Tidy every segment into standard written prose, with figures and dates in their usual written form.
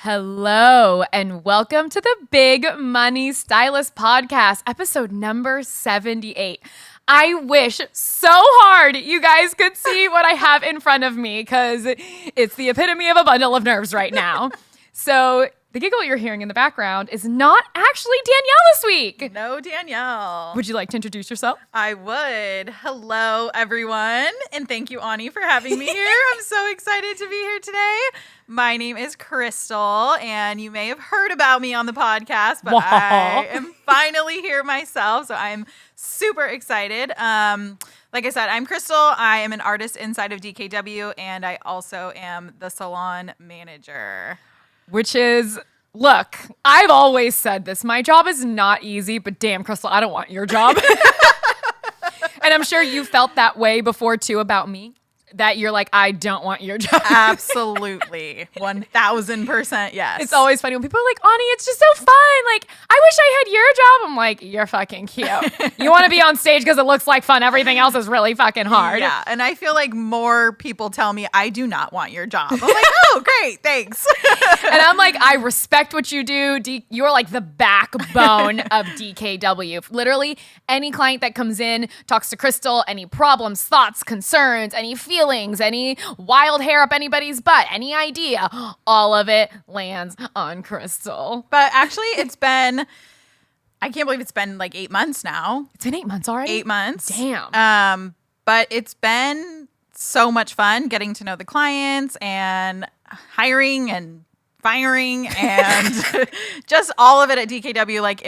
Hello, and welcome to the Big Money Stylist podcast, episode number 78. I wish so hard you guys could see what I have in front of me because it's the epitome of a bundle of nerves right now. So the giggle you're hearing in the background is not actually Danielle this week. No, Danielle. Would you like to introduce yourself? I would. Hello, everyone. And thank you, Ani, for having me here. I'm so excited to be here today. My name is Krystal, and you may have heard about me on the podcast, but I am finally here myself, so I'm super excited. Like I said, I'm Krystal. I am an artist inside of DKW, and I also am the salon manager. Which is, look, I've always said this. My job is not easy, but damn, Krystal, I don't want your job. And I'm sure you felt that way before, too, about me. That you're like, I don't want your job. Absolutely. 1000% yes. It's always funny when people are like, Ani, it's just so fun. Like, I wish I had your job. I'm like, you're fucking cute. You want to be on stage because it looks like fun. Everything else is really fucking hard. Yeah. And I feel like more people tell me, I do not want your job. I'm like, oh, great. Thanks. And I'm like, I respect what you do. You're like the backbone of DKW. Literally, any client that comes in, talks to Krystal, any problems, thoughts, concerns, any feelings, any wild hair up anybody's butt, any idea, all of it lands on Krystal. But actually, I can't believe it's been like 8 months now. It's been 8 months already? 8 months. Damn. But it's been so much fun getting to know the clients and hiring and firing and just all of it at DKW. Like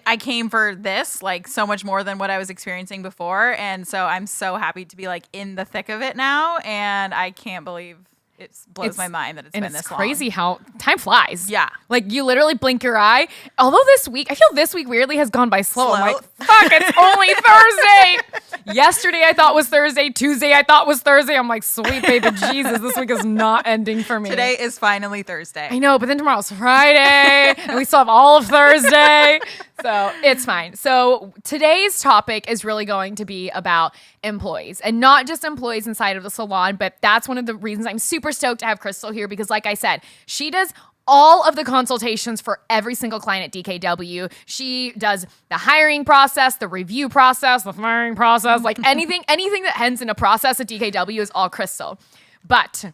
I came for this, like, so much more than what I was experiencing before. And so I'm so happy to be, like, in the thick of it now. And I can't believe it blows my mind that it's been this long. It's crazy how time flies. Yeah. Like, you literally blink your eye. Although I feel this week weirdly has gone by slow. I'm like, fuck, it's only Thursday. Yesterday I thought was Thursday. Tuesday I thought was Thursday. I'm like, sweet baby Jesus, this week is not ending for me. Today is finally Thursday. I know, but then tomorrow's Friday. And we still have all of Thursday. So it's fine. So today's topic is really going to be about employees, and not just employees inside of the salon, but that's one of the reasons I'm super stoked to have Krystal here, because like I said, she does all of the consultations for every single client at DKW. She does the hiring process, the review process, the firing process, like anything that ends in a process at DKW is all Krystal. But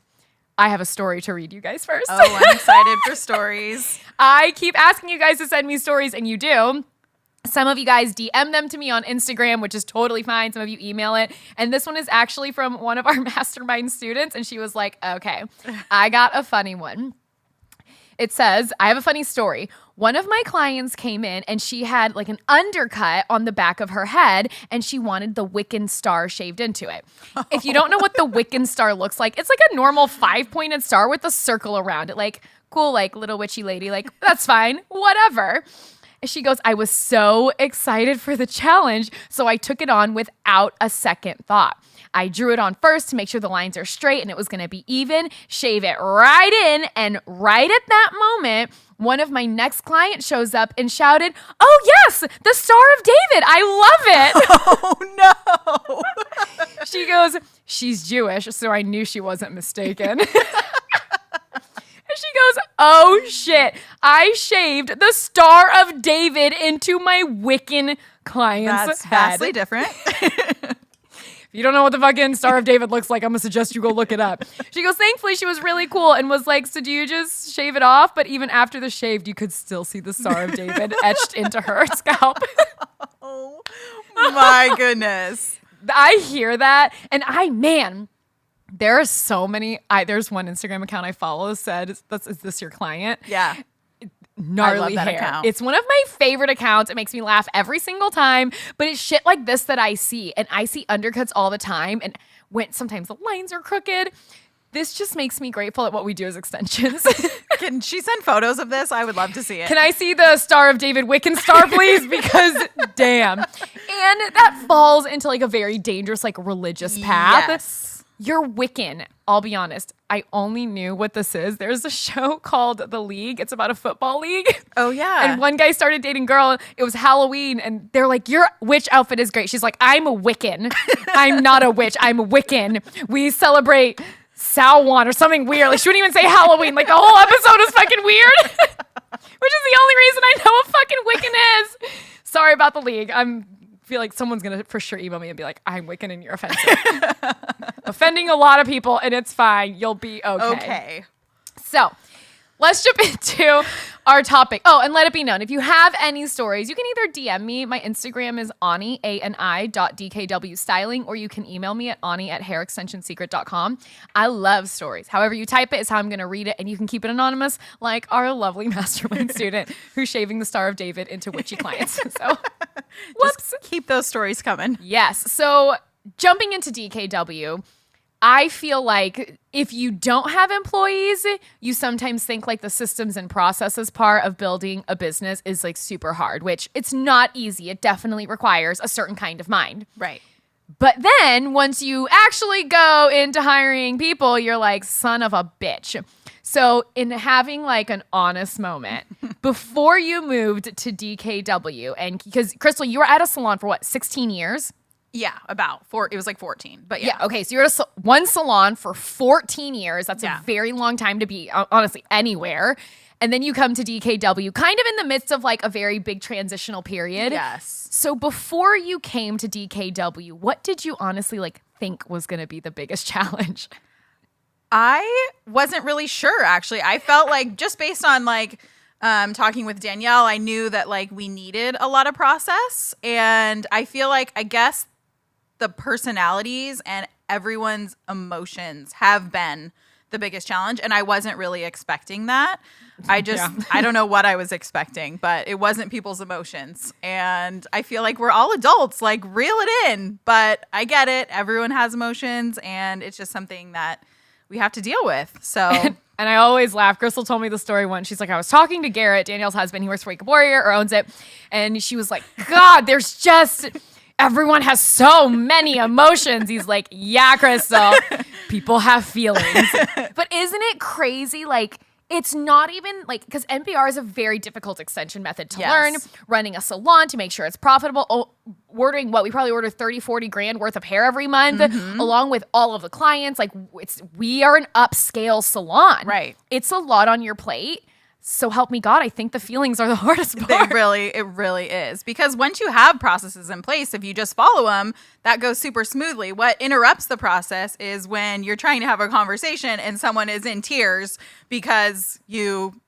I have a story to read you guys first. Oh, I'm excited for stories. I keep asking you guys to send me stories, and you do. Some of you guys DM them to me on Instagram, which is totally fine. Some of you email it. And this one is actually from one of our mastermind students, and she was like, okay, I got a funny one. It says, I have a funny story. One of my clients came in and she had like an undercut on the back of her head, and she wanted the Wiccan star shaved into it. If you don't know what the Wiccan star looks like, it's like a normal 5-pointed star with a circle around it. Like, cool, like little witchy lady, like, that's fine, whatever. And she goes, I was so excited for the challenge, so I took it on without a second thought. I drew it on first to make sure the lines are straight and it was going to be even, shave it right in, and right at that moment, one of my next clients shows up and shouted, oh yes, the Star of David, I love it. Oh no. She goes, she's Jewish, so I knew she wasn't mistaken. She goes, oh shit, I shaved the Star of David into my Wiccan client's head. That's vastly different. If you don't know what the fucking Star of David looks like, I'm going to suggest you go look it up. She goes, thankfully, she was really cool and was like, so do you just shave it off? But even after the shaved, you could still see the Star of David etched into her scalp. Oh my goodness. I hear that, and there are so many. There's one Instagram account I follow that said, is this your client? Yeah. Gnarly I love that hair. account. It's one of my favorite accounts. It makes me laugh every single time, but it's shit like this that I see, and I see undercuts all the time, and when sometimes the lines are crooked. This just makes me grateful at what we do as extensions. Can she send photos of this? I would love to see it. Can I see the Star of David Wiccan star, please? Because damn. And that falls into like a very dangerous, like religious path. Yes. You're Wiccan. I'll be honest. I only knew what this is. There's a show called The League. It's about a football league. Oh, yeah. And one guy started dating a girl. It was Halloween. And they're like, your witch outfit is great. She's like, I'm a Wiccan. I'm not a witch. I'm a Wiccan. We celebrate Samhain or something weird. Like she wouldn't even say Halloween. Like the whole episode is fucking weird. Which is the only reason I know what fucking Wiccan is. Sorry about the league. Feel like someone's gonna for sure email me and be like, I'm Wiccan and you're offensive. Offending a lot of people and it's fine. You'll be okay. Okay. So let's jump into our topic. Oh, and let it be known, if you have any stories, you can either DM me. My Instagram is ani.dkwstyling, or you can email me at ani@hairextensionsecret.com. I love stories. However you type it is how I'm going to read it, and you can keep it anonymous like our lovely mastermind student who's shaving the Star of David into witchy clients. So, whoops. Just keep those stories coming. Yes. So jumping into DKW, I feel like if you don't have employees, you sometimes think like the systems and processes part of building a business is like super hard, which it's not easy. It definitely requires a certain kind of mind. Right. But then once you actually go into hiring people, you're like, son of a bitch. So in having like an honest moment before you moved to DKW, and because Krystal, you were at a salon for what, 16 years? Yeah, about 4. It was like 14, but yeah. Okay. So you're at one salon for 14 years. That's a very long time to be, honestly, anywhere. And then you come to DKW kind of in the midst of like a very big transitional period. Yes. So before you came to DKW, what did you honestly like think was going to be the biggest challenge? I wasn't really sure, actually. I felt like just based on like talking with Danielle, I knew that like we needed a lot of process. And I feel like, I guess, the personalities and everyone's emotions have been the biggest challenge. And I wasn't really expecting that. I don't know what I was expecting, but it wasn't people's emotions. And I feel like we're all adults, like reel it in, but I get it. Everyone has emotions and it's just something that we have to deal with. So, and I always laugh. Krystal told me the story once. She's like, I was talking to Garrett, Danielle's husband. He works for Wake Up Warrior or owns it. And she was like, God, there's just... everyone has so many emotions. He's like, yeah, Krystal, people have feelings. But isn't it crazy? Like, it's not even like, because NPR is a very difficult extension method to learn, running a salon to make sure it's profitable, ordering we probably order 30, 40 grand worth of hair every month, along with all of the clients. Like we are an upscale salon. Right. It's a lot on your plate. So help me God, I think the feelings are the hardest part. It really is. Because once you have processes in place, if you just follow them, that goes super smoothly. What interrupts the process is when you're trying to have a conversation and someone is in tears because you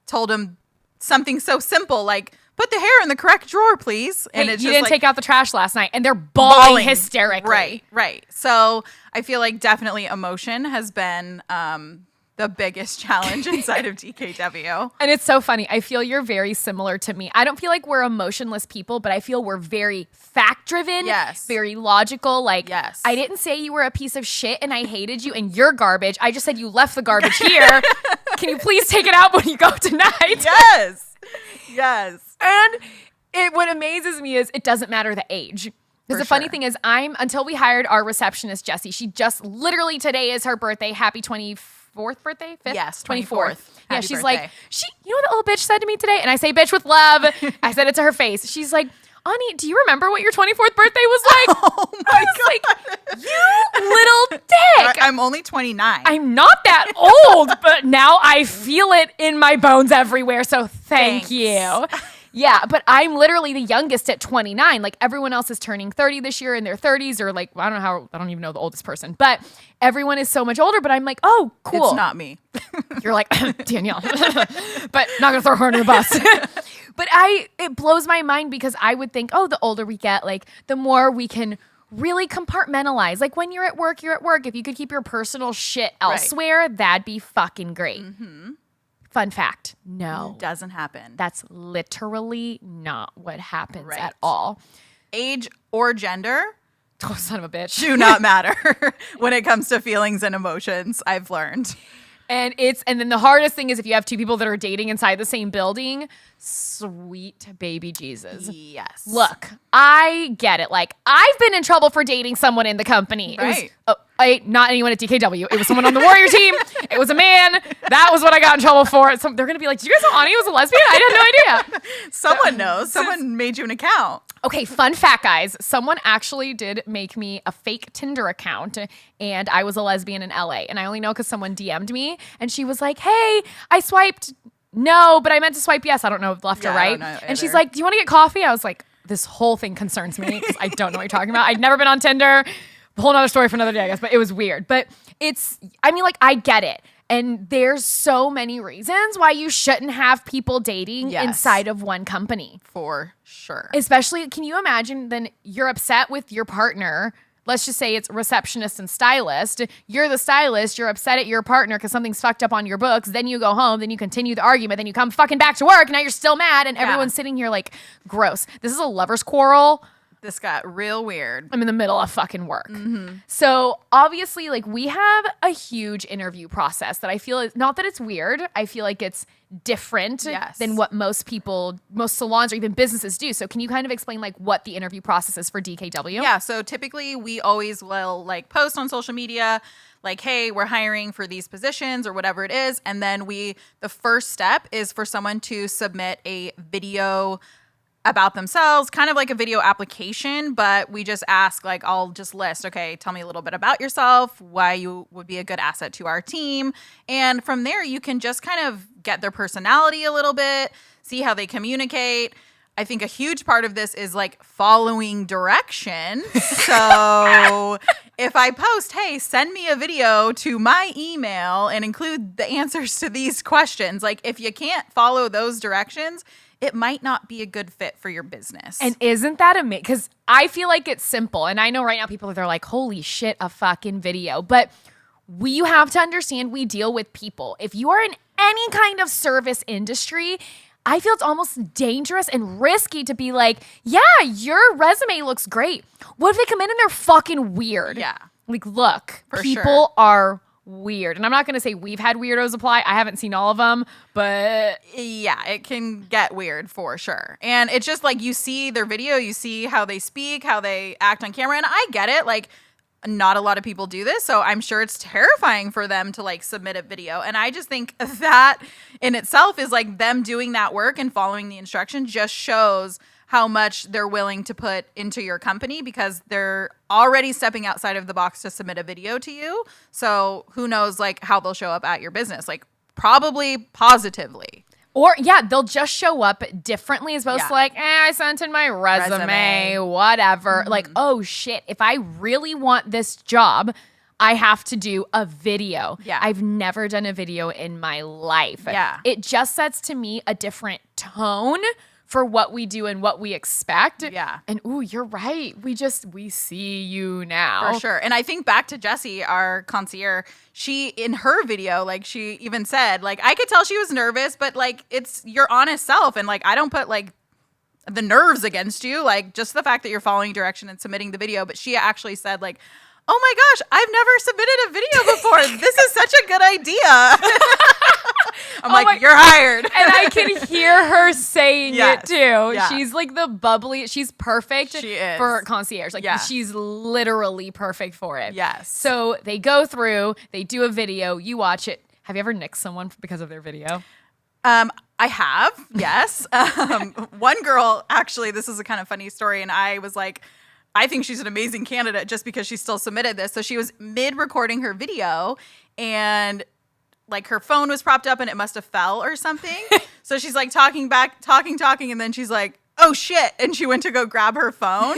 told them something so simple like, put the hair in the correct drawer, please. And hey, it's you just didn't like, take out the trash last night, and they're bawling hysterically. Right. So I feel like definitely emotion has been the biggest challenge inside of DKW. And it's so funny. I feel you're very similar to me. I don't feel like we're emotionless people, but I feel we're very fact-driven. Yes. Very logical. Like, yes. I didn't say you were a piece of shit and I hated you and you're garbage. I just said you left the garbage here. Can you please take it out when you go tonight? Yes. And what amazes me is it doesn't matter the age. Because the funny thing is, until we hired our receptionist, Jessie, she just literally today is her birthday. Happy 24th birthday? 5th? Yes, 24th. Yeah, she's birthday. like, you know what the little bitch said to me today? And I say bitch with love. I said it to her face. She's like, Ani, do you remember what your 24th birthday was like? Oh my God. Like, you little dick. I'm only 29. I'm not that old, but now I feel it in my bones everywhere. So thank you. Yeah, but I'm literally the youngest at 29. Like everyone else is turning 30 this year in their 30s, or like, I don't even know the oldest person, but everyone is so much older. But I'm like, oh, cool. It's not me. You're like, Danielle, but not gonna throw her under the bus. But it blows my mind because I would think, oh, the older we get, like the more we can really compartmentalize. Like when you're at work, you're at work. If you could keep your personal shit elsewhere, that'd be fucking great. Mm-hmm. Fun fact, no. It doesn't happen. That's literally not what happens at all. Age or gender, oh, son of a bitch, do not matter when it comes to feelings and emotions, I've learned. And then the hardest thing is if you have two people that are dating inside the same building, sweet baby Jesus. Yes. Look, I get it. Like, I've been in trouble for dating someone in the company. Right. Not anyone at DKW. It was someone on the Warrior team. It was a man. That that was what I got in trouble for. So they're going to be like, did you guys know Ani was a lesbian? I had no idea. Someone knows. Someone made you an account. Okay, fun fact, guys. Someone actually did make me a fake Tinder account, and I was a lesbian in LA. And I only know because someone DM'd me, and she was like, hey, I swiped no, but I meant to swipe yes. I don't know left or right. And she's like, do you want to get coffee? I was like, this whole thing concerns me because I don't know what you're talking about. I'd never been on Tinder. Whole nother story for another day, I guess, but it was weird. But I get it. And there's so many reasons why you shouldn't have people dating inside of one company. For sure. Especially, can you imagine then you're upset with your partner? Let's just say it's receptionist and stylist. You're the stylist. You're upset at your partner because something's fucked up on your books. Then you go home. Then you continue the argument. Then you come fucking back to work. Now you're still mad. And everyone's sitting here like, gross. This is a lover's quarrel. This got real weird. I'm in the middle of fucking work. So obviously, like, we have a huge interview process that I feel is not that it's weird. I feel like it's different than what most salons or even businesses do. So can you kind of explain like what the interview process is for DKW? Yeah. So typically we always will like post on social media like, hey, we're hiring for these positions or whatever it is. And then the first step is for someone to submit a video about themselves, kind of like a video application, but we just ask, like, I'll just list, okay, tell me a little bit about yourself, why you would be a good asset to our team. And from there, you can just kind of get their personality a little bit, see how they communicate. I think a huge part of this is like following direction. So if I post, hey, send me a video to my email and include the answers to these questions, like if you can't follow those directions, it might not be a good fit for your business. And isn't that amazing? Because I feel like it's simple. And I know right now they're like, holy shit, a fucking video. But you have to understand we deal with people. If you are in any kind of service industry, I feel it's almost dangerous and risky to be like, yeah, your resume looks great. What if they come in and they're fucking weird? Yeah. Like, look, for people are weird. And I'm not going to say we've had weirdos apply. I haven't seen all of them, but yeah, it can get weird for sure. And it's just like you see their video, you see how they speak, how they act on camera. And I get it. Like, not a lot of people do this. So I'm sure it's terrifying for them to like submit a video. And I just think that in itself is like them doing that work and following the instructions just shows how much they're willing to put into your company because they're already stepping outside of the box to submit a video to you. So who knows like how they'll show up at your business, like probably positively. Or, they'll just show up differently as opposed to like, I sent in my resume. Whatever. Like, oh shit, if I really want this job, I have to do a video. Yeah. I've never done a video in my life. Yeah. It just sets to me a different tone for what we do and what we expect. Yeah. And you're right. We see you now. For sure. And I think back to Jessie, our concierge, she, in her video, like she even said, like, I could tell she was nervous, but like, it's your honest self. And like, I don't put like the nerves against you, like just the fact that you're following direction and submitting the video. But she actually said like, oh my gosh, I've never submitted a video before. This is such a good idea. I'm you're hired. And I can hear her saying it too. Yeah. She's like the bubbly, she's perfect she is. for concierge. Like she's literally perfect for it. Yes. So they go through, they do a video, you watch it. Have you ever nixed someone because of their video? I have, yes. One girl, actually, this is a kind of funny story, and I was like, I think she's an amazing candidate just because she still submitted this. So she was mid-recording her video, and like her phone was propped up and it must have fell or something. So she's like talking, and then she's like, oh shit. And she went to go grab her phone.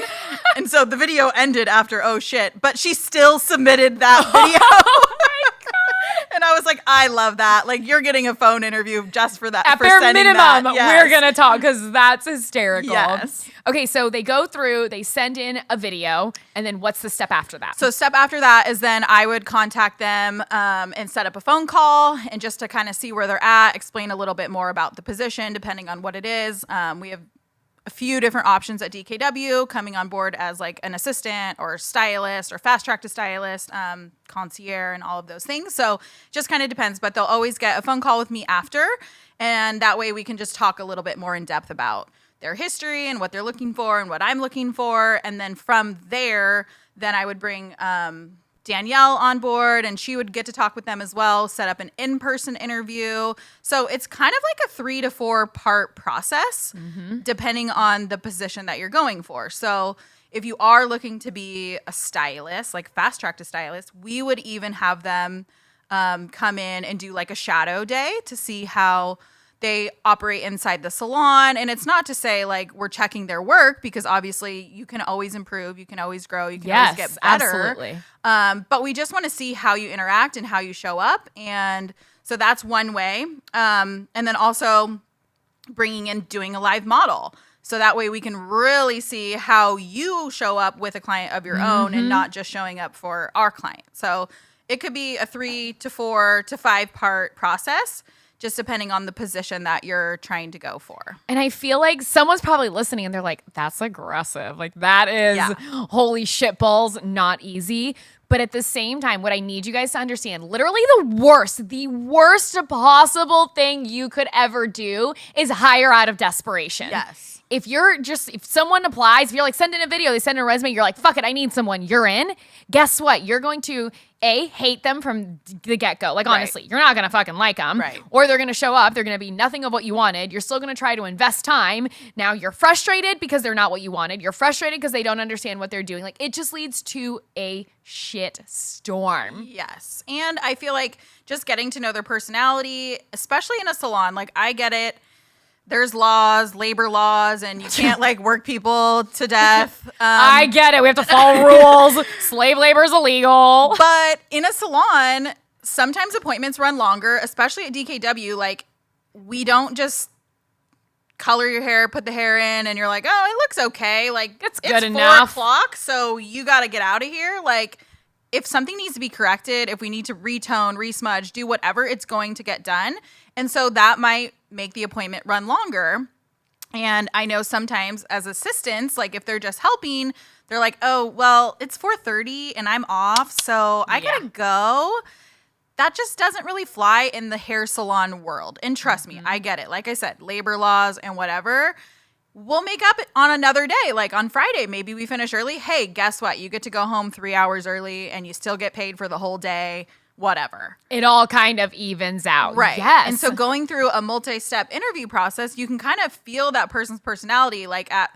And so the video ended after oh shit, but she still submitted that video. Oh my God. And I was like, I love that. Like you're getting a phone interview just for that. At for bare sending minimum, that. Yes. we're going to talk because that's hysterical. Yes. Okay, so they go through, they send in a video, and then what's the step after that? So step after that is then I would contact them and set up a phone call and just to kind of see where they're at, explain a little bit more about the position depending on what it is. We have a few different options at DKW coming on board as like an assistant or stylist or fast track to stylist, concierge and all of those things. So just kind of depends, but they'll always get a phone call with me after. And that way we can just talk a little bit more in depth about their history and what they're looking for and what I'm looking for. And then from there, then I would bring Danielle on board, and she would get to talk with them as well, set up an in-person interview. So it's kind of like a 3 to 4 part process, depending on the position that you're going for. So if you are looking to be a stylist, like fast track to stylist, we would even have them come in and do like a shadow day to see how they operate inside the salon. And it's not to say like we're checking their work, because obviously you can always improve, you can always grow, you can always get better. Absolutely. But we just want to see how you interact and how you show up. And so that's one way. And then also bringing in doing a live model. So that way we can really see how you show up with a client of your own and not just showing up for our client. So it could be a 3 to 4 to 5 part process, just depending on the position that you're trying to go for. And I feel like someone's probably listening and they're like, that's aggressive. Like that is holy shit balls, not easy. But at the same time, what I need you guys to understand, literally the worst possible thing you could ever do is hire out of desperation. Yes. If someone applies, if you're like, send in a video, they send in a resume, you're like, fuck it, I need someone, you're in. Guess what? You're going to hate them from the get-go. Like, honestly, you're not going to fucking like them. Right. Or they're going to show up. They're going to be nothing of what you wanted. You're still going to try to invest time. Now you're frustrated because they're not what you wanted. You're frustrated because they don't understand what they're doing. Like, it just leads to a shit storm. Yes. And I feel like just getting to know their personality, especially in a salon, like I get it. There's laws, labor laws, and you can't like work people to death. I get it. We have to follow rules. Slave labor is illegal. But in a salon, sometimes appointments run longer, especially at DKW. Like, we don't just color your hair, put the hair in, and you're like, oh, it looks okay. Like, it's good enough. 4 o'clock, so you got to get out of here. Like, if something needs to be corrected, if we need to retone, resmudge, do whatever, it's going to get done. And so that might make the appointment run longer. And I know sometimes as assistants, like if they're just helping, they're like, oh, well, it's 4:30 and I'm off, so I gotta go. That just doesn't really fly in the hair salon world. And trust me, I get it. Like I said, labor laws and whatever. We'll make up on another day. Like on Friday, maybe we finish early. Hey, guess what? You get to go home 3 hours early and you still get paid for the whole day. Whatever. It all kind of evens out. Right. Yes. And so going through a multi-step interview process, you can kind of feel that person's personality. Like at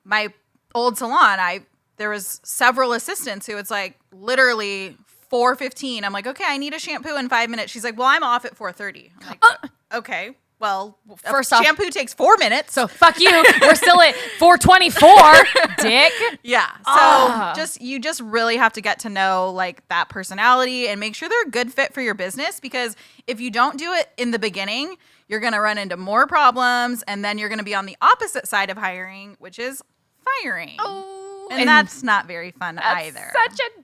my old salon, there was several assistants who it's like literally 4:15. I'm like, okay, I need a shampoo in 5 minutes. She's like, well, I'm off at 4:30. I'm like, okay. Well, first off, shampoo takes 4 minutes. So fuck you. We're still at 4:24, dick. Yeah. So you just really have to get to know like that personality and make sure they're a good fit for your business, because if you don't do it in the beginning, you're going to run into more problems, and then you're going to be on the opposite side of hiring, which is firing. Oh, and that's not very fun either. Such a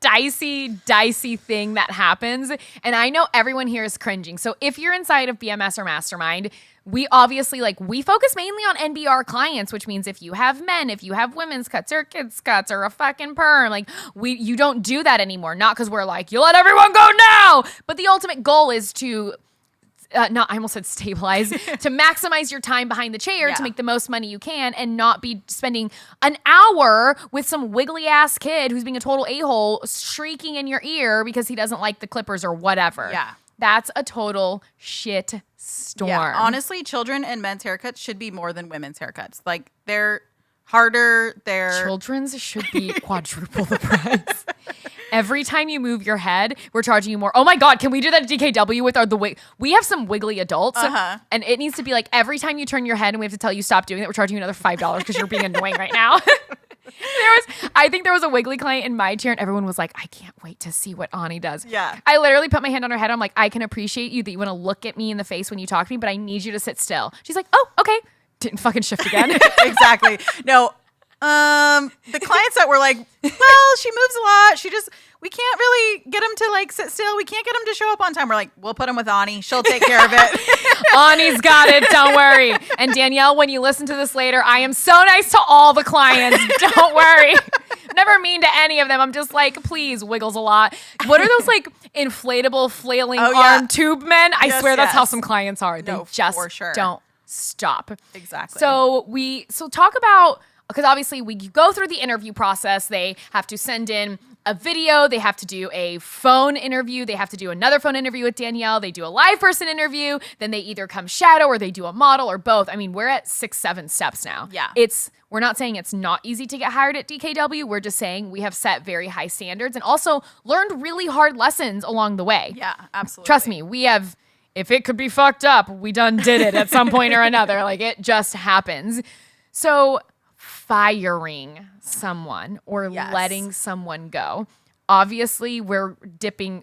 dicey thing that happens. And I know everyone here is cringing. So if you're inside of BMS or Mastermind, we obviously we focus mainly on NBR clients, which means if you have men, if you have women's cuts or kids cuts or a fucking perm, you don't do that anymore. Not because we're like, you let everyone go now. But the ultimate goal is to I almost said stabilize, to maximize your time behind the chair, to make the most money you can and not be spending an hour with some wiggly ass kid who's being a total a-hole shrieking in your ear because he doesn't like the clippers or whatever. Yeah. That's a total shit storm. Yeah, honestly, children and men's haircuts should be more than women's haircuts. Like, they're harder. Children's should be quadruple the price. Every time you move your head, we're charging you more. Oh my God, can we do that at DKW with the wig? We have some wiggly adults, and it needs to be like every time you turn your head and we have to tell you stop doing that, we're charging you another $5 because you're being annoying right now. I think there was a wiggly client in my chair and everyone was like, I can't wait to see what Ani does. Yeah. I literally put my hand on her head. I'm like, I can appreciate you that you want to look at me in the face when you talk to me, but I need you to sit still. She's like, oh, okay. Didn't fucking shift again. Exactly. No, the clients that were like, well, she moves a lot. We can't really get them to sit still. We can't get them to show up on time. We're like, we'll put them with Ani. She'll take care of it. Ani's got it. Don't worry. And Danielle, when you listen to this later, I am so nice to all the clients. Don't worry. Never mean to any of them. I'm just like, please, wiggles a lot. What are those inflatable flailing arm tube men? I swear that's how some clients are. They just don't stop. Exactly. So talk about, because obviously we go through the interview process. They have to send in a video. They have to do a phone interview. They have to do another phone interview with Danielle. They do a live person interview. Then they either come shadow or they do a model or both. I mean, we're at 6-7 steps now. Yeah. We're not saying it's not easy to get hired at DKW. We're just saying we have set very high standards and also learned really hard lessons along the way. Yeah, absolutely. Trust me, we have, if it could be fucked up, we done did it at some point or another. Like, it just happens. So firing someone or letting someone go. Obviously, we're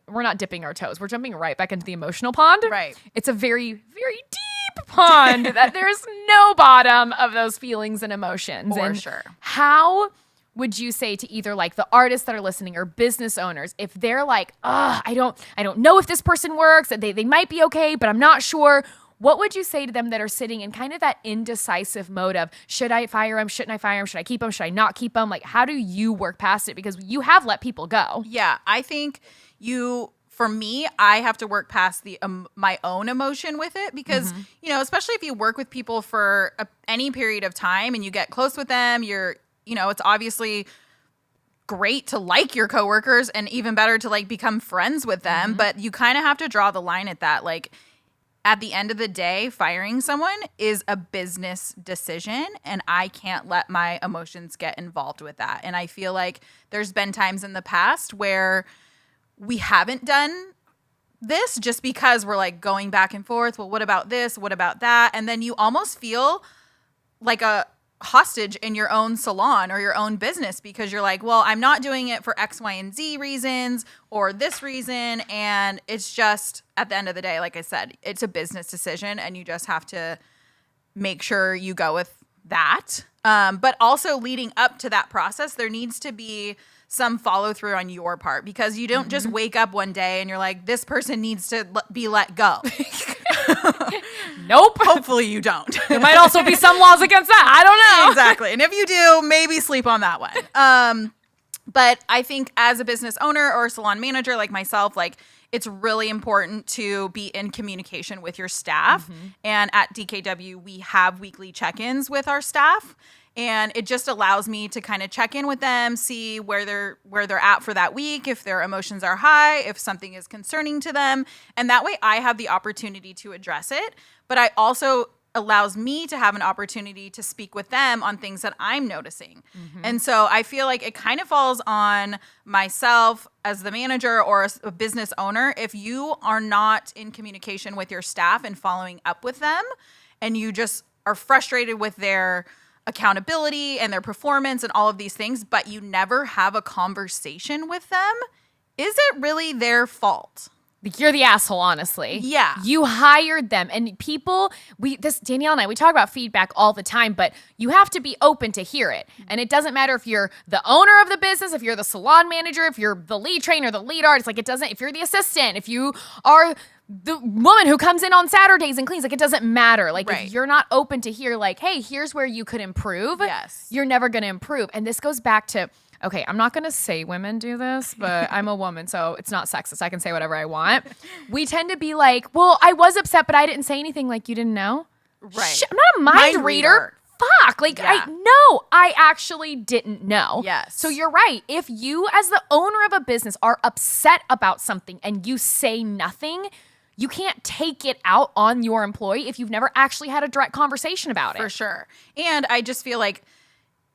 not dipping our toes. We're jumping right back into the emotional pond. Right. It's a very, very deep pond that there's no bottom of those feelings and emotions. For and sure. How would you say to either like the artists that are listening or business owners, if they're like, I don't know if this person works, they might be okay, but I'm not sure. What would you say to them that are sitting in kind of that indecisive mode of, should I fire him? Shouldn't I fire him? Should I keep him? Should I not keep him? Like, how do you work past it? Because you have let people go. Yeah, I think for me, I have to work past my own emotion with it because, especially if you work with people for any period of time and you get close with them, it's obviously great to like your coworkers and even better to like become friends with them. But you kind of have to draw the line at that. Like, at the end of the day, firing someone is a business decision, and I can't let my emotions get involved with that. And I feel like there's been times in the past where we haven't done this just because we're like going back and forth. Well, what about this? What about that? And then you almost feel like a hostage in your own salon or your own business because you're like, well, I'm not doing it for X, Y, and Z reasons or this reason. And it's just at the end of the day, like I said, it's a business decision and you just have to make sure you go with that. But also leading up to that process, there needs to be some follow through on your part because you don't just wake up one day and you're like, this person needs to be let go. Nope. Hopefully you don't. There might also be some laws against that. I don't know. Exactly. And if you do, maybe sleep on that one. But I think as a business owner or salon manager like myself, like it's really important to be in communication with your staff. And at DKW, we have weekly check-ins with our staff. And it just allows me to kind of check in with them, see where they're at for that week, if their emotions are high, if something is concerning to them. And that way I have the opportunity to address it. But I also allows me to have an opportunity to speak with them on things that I'm noticing. And so I feel like it kind of falls on myself as the manager or a business owner. If you are not in communication with your staff and following up with them, and you just are frustrated with their accountability and their performance and all of these things, but you never have a conversation with them, is it really their fault? You're the asshole, honestly. Yeah. You hired them. And people, Danielle and I, we talk about feedback all the time, but you have to be open to hear it. And it doesn't matter if you're the owner of the business, if you're the salon manager, if you're the lead trainer, the lead artist, like if you're the assistant, if you are the woman who comes in on Saturdays and cleans, like it doesn't matter. Like if you're not open to hear like, hey, here's where you could improve. Yes. You're never going to improve. And this goes back to, okay, I'm not going to say women do this, but I'm a woman, so it's not sexist. I can say whatever I want. We tend to be like, well, I was upset, but I didn't say anything. Like, you didn't know? Right. I'm not a mind reader. Fuck. Like, I actually didn't know. Yes. So you're right. If you, as the owner of a business, are upset about something and you say nothing, you can't take it out on your employee if you've never actually had a direct conversation about it. For sure. And I just feel like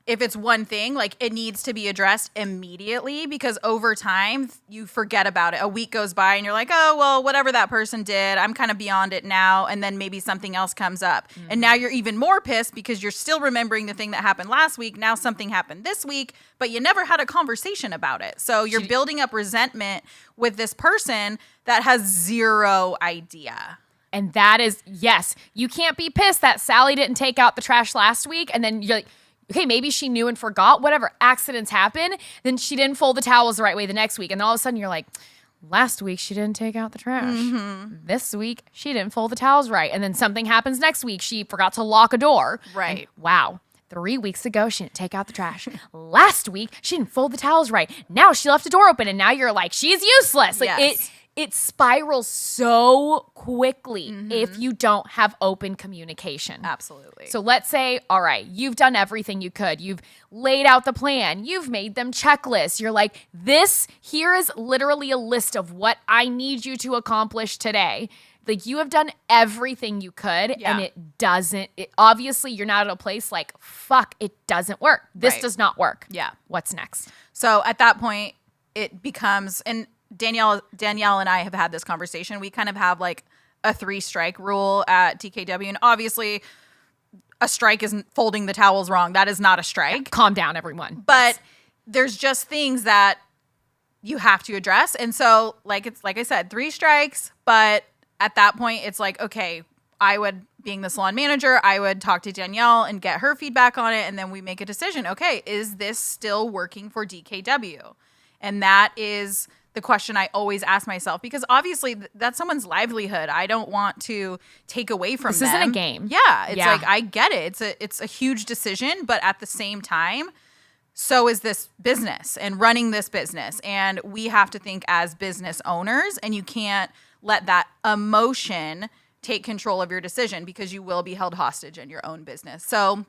if it's one thing, like it needs to be addressed immediately because over time you forget about it. A week goes by and you're like, oh, well, whatever that person did, I'm kind of beyond it now. And then maybe something else comes up. And now you're even more pissed because you're still remembering the thing that happened last week. Now something happened this week, but you never had a conversation about it. So you're building up resentment with this person that has zero idea. And that is, yes, you can't be pissed that Sally didn't take out the trash last week. And then you're like, okay, maybe she knew and forgot, whatever, accidents happen. Then she didn't fold the towels the right way the next week. And then all of a sudden you're like, last week she didn't take out the trash. This week she didn't fold the towels right. And then something happens next week. She forgot to lock a door. Right. And wow. 3 weeks ago, she didn't take out the trash. Last week, she didn't fold the towels right. Now she left the door open and now you're like, she's useless. Like it spirals so quickly if you don't have open communication. Absolutely. So let's say, all right, you've done everything you could. You've laid out the plan. You've made them checklists. You're like, here is literally a list of what I need you to accomplish today. Like, you have done everything you could, and obviously you're not at a place like, fuck, it doesn't work. This does not work. Yeah. What's next? So at that point, it becomes, and Danielle and I have had this conversation. We kind of have like a 3-strike rule at DKW, and obviously a strike isn't folding the towels wrong. That is not a strike. Calm down, everyone. But there's just things that you have to address. And so like I said, 3 strikes, but at that point it's like, okay, being the salon manager, I would talk to Danielle and get her feedback on it. And then we make a decision. Okay, is this still working for DKW? And that is the question I always ask myself, because obviously that's someone's livelihood. I don't want to take away from them. This isn't a game. Yeah. It's like, I get it. It's a huge decision, but at the same time, so is this business and running this business. And we have to think as business owners, and you can't let that emotion take control of your decision, because you will be held hostage in your own business. So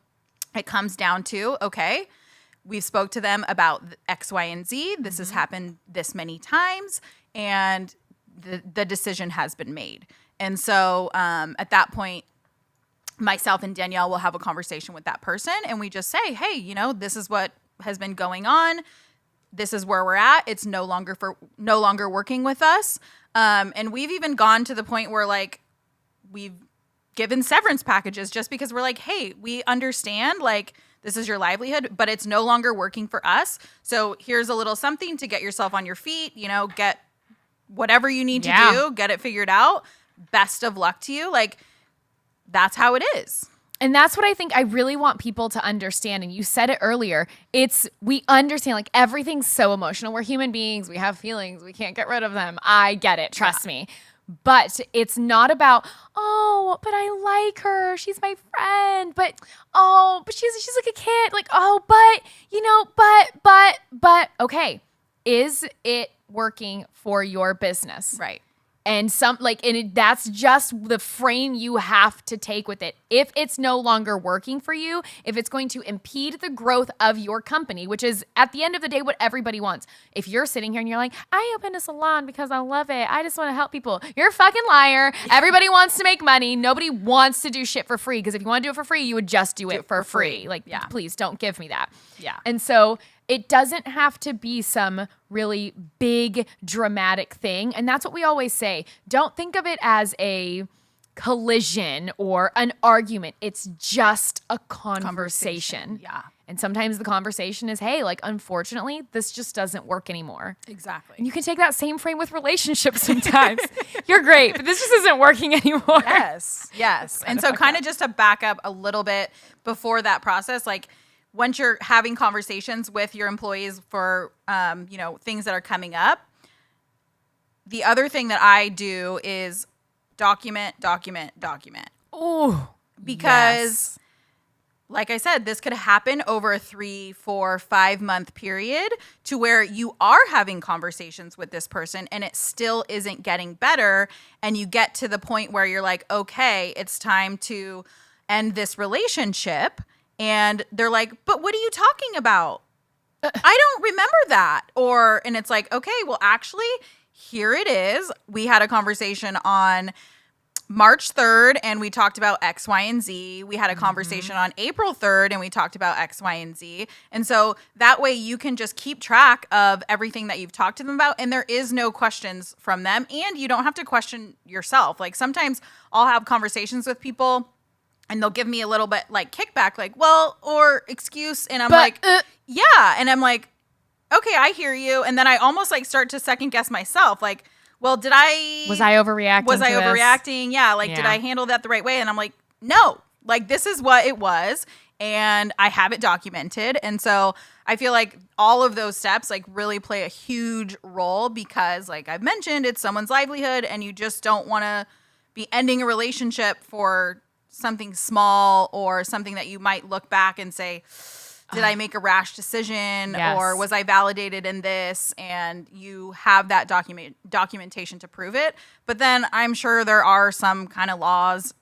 it comes down to, okay, we've spoke to them about X, Y, and Z. This has happened this many times, and the decision has been made. And so at that point, myself and Danielle will have a conversation with that person, and we just say, hey, this is what has been going on. This is where we're at. It's no longer working with us. And we've even gone to the point where like we've given severance packages just because we're like, hey, we understand like this is your livelihood, but it's no longer working for us. So here's a little something to get yourself on your feet, get whatever you need to do, get it figured out. Best of luck to you. Like, that's how it is. And that's what I think I really want people to understand. And you said it earlier. We understand like everything's so emotional. We're human beings. We have feelings. We can't get rid of them. I get it. Trust me. But it's not about, oh, but I like her. She's my friend. But, she's like a kid. Like, oh, but, okay. Is it working for your business? Right. And that's just the frame you have to take with it. If it's no longer working for you, if it's going to impede the growth of your company, which is at the end of the day what everybody wants. If you're sitting here and you're like, I opened a salon because I love it, I just want to help people. You're a fucking liar. Everybody wants to make money. Nobody wants to do shit for free, because if you want to do it for free, you would just do it for free. Like, please don't give me that. Yeah. And so it doesn't have to be some really big, dramatic thing. And that's what we always say. Don't think of it as a collision or an argument. It's just a conversation. Yeah. And sometimes the conversation is, hey, like, unfortunately, this just doesn't work anymore. Exactly. And you can take that same frame with relationships sometimes. You're great, but this just isn't working anymore. Yes. And so kind of just to back up a little bit before that process, like, once you're having conversations with your employees for, things that are coming up, the other thing that I do is document. Oh, because like I said, this could happen over a 3, 4, 5 month period to where you are having conversations with this person and it still isn't getting better. And you get to the point where you're like, okay, it's time to end this relationship. And they're like, but what are you talking about? I don't remember that. And it's like, okay, well, actually, here it is. We had a conversation on March 3rd and we talked about X, Y, and Z. We had a conversation on April 3rd and we talked about X, Y, and Z. And so that way you can just keep track of everything that you've talked to them about, and there is no questions from them, and you don't have to question yourself. Like, sometimes I'll have conversations with people and they'll give me a little bit like kickback, like, well, or excuse. And I'm yeah. And I'm like, okay, I hear you. And then I almost like start to second guess myself. Like, well, was I overreacting? Yeah. Like, did I handle that the right way? And I'm like, no, like, this is what it was. And I have it documented. And so I feel like all of those steps like really play a huge role, because like I've mentioned, it's someone's livelihood and you just don't want to be ending a relationship for something small or something that you might look back and say, did I make a rash decision Yes. or was I validated in this? And you have that documentation to prove it. But then I'm sure there are some kind of laws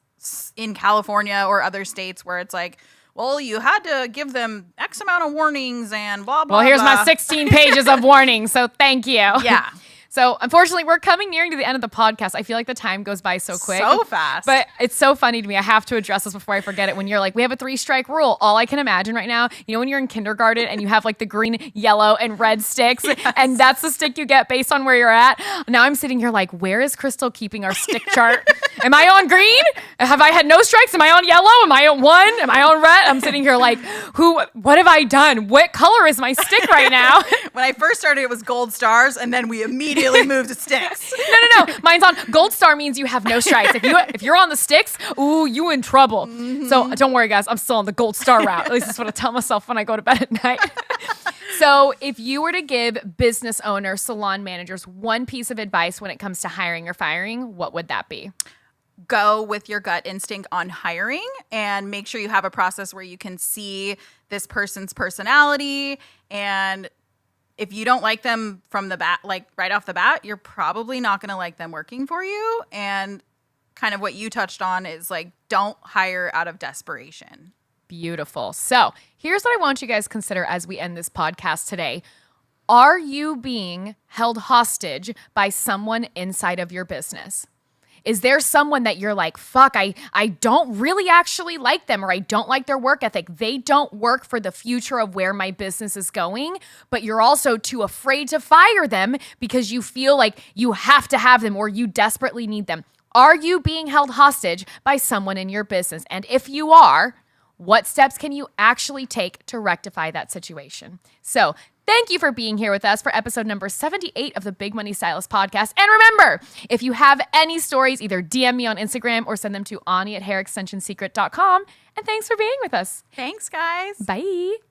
in California or other states where it's like, well, you had to give them X amount of warnings and blah, blah, Well, here's blah. my 16 pages of warnings, so thank you. Yeah. So unfortunately, we're coming nearing to the end of the podcast. I feel like the time goes by so quick. So fast. But it's so funny to me. I have to address this before I forget it. When you're like, we have a 3-strike rule. All I can imagine right now, you know, when you're in kindergarten and you have like the green, yellow, and red sticks, and that's the stick you get based on where you're at. Now I'm sitting here like, where is Krystal keeping our stick chart? Am I on green? Have I had no strikes? Am I on yellow? Am I on 1? Am I on red? I'm sitting here like, what have I done? What color is my stick right now? When I first started, it was gold stars, and then we immediately moved to sticks. No. Mine's on gold star means you have no strikes. If you're on the sticks, ooh, you in trouble. So don't worry, guys. I'm still on the gold star route. At least that's what I tell myself when I go to bed at night. So if you were to give business owners, salon managers one piece of advice when it comes to hiring or firing, what would that be? Go with your gut instinct on hiring and make sure you have a process where you can see this person's personality. And if you don't like them from the bat, like right off the bat, you're probably not going to like them working for you. And kind of what you touched on is like, don't hire out of desperation. Beautiful. So here's what I want you guys to consider as we end this podcast today. Are you being held hostage by someone inside of your business? Is there someone that you're like, fuck, I don't really actually like them, or I don't like their work ethic. They don't work for the future of where my business is going, but you're also too afraid to fire them because you feel like you have to have them or you desperately need them. Are you being held hostage by someone in your business? And if you are, what steps can you actually take to rectify that situation? So thank you for being here with us for episode number 78 of the Big Money Stylist podcast. And remember, if you have any stories, either DM me on Instagram or send them to ani@hairextensionsecret.com. And thanks for being with us. Thanks, guys. Bye.